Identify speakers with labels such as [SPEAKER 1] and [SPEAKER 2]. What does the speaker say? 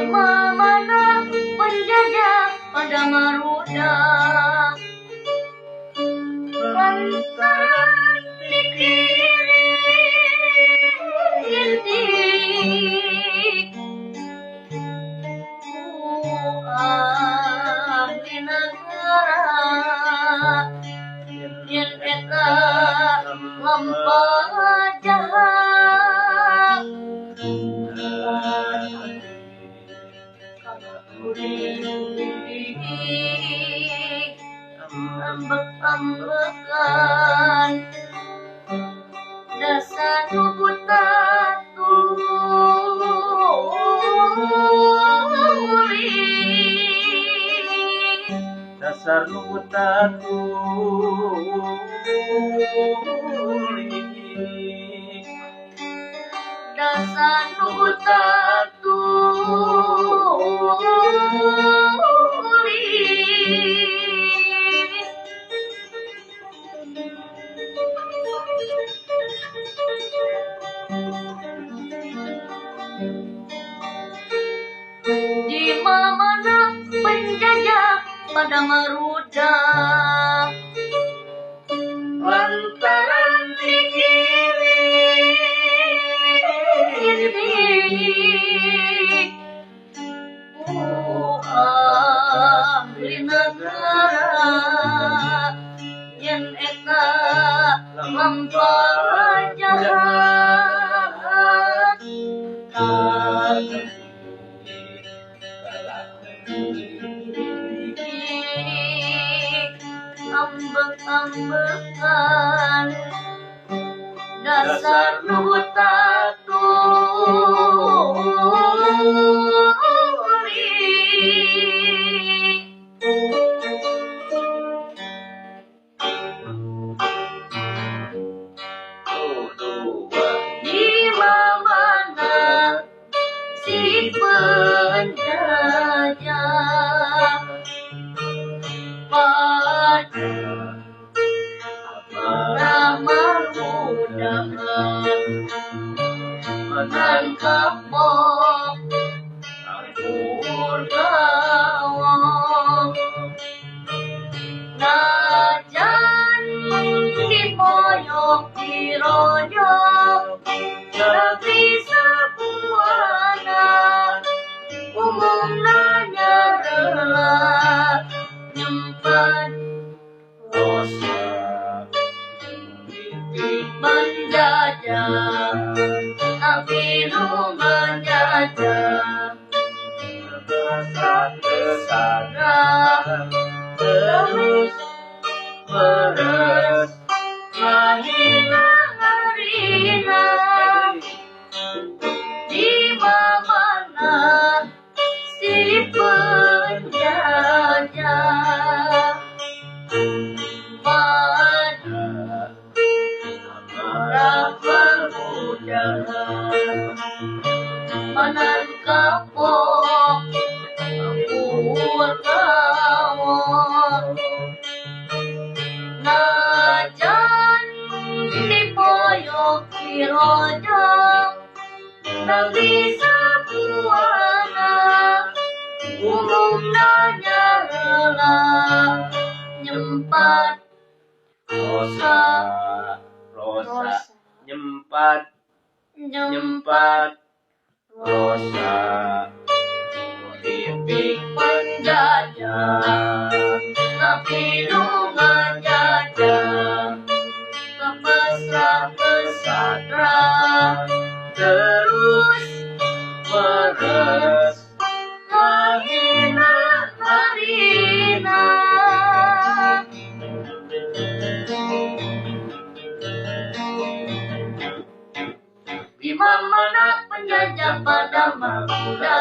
[SPEAKER 1] mana penjajah pada Maruda, lantaran di kiri ahli negara yen eta lampah jahat ambek-ambekan dasar buta
[SPEAKER 2] dasar nu buta tuli,
[SPEAKER 1] dasar nu buta tuli. Di mana penjajah pada Maruda, lantaran di kiri ahli negara yen eta lampah jahat ambek-ambekan dasar nu buta tuli. Di mana si penjajah pada Maruda menangkap Purnawa, najan dipoyok dirojok negeri sebuana umumna nyarela nyempat dosa menjajah tapi lu menjajah kesadaran terus meres mahina harina. Di mana si penjajah pada permudahan menangkap Purnawa, najan dipoyok dirojok negeri sebuana umumna nyarela nyempat
[SPEAKER 2] rosa nyempat rosa
[SPEAKER 1] titik penjajah tapi lu menjajah kepesrah kesadaran terus meres mahina harina. Di mana penjajah pada Maruda,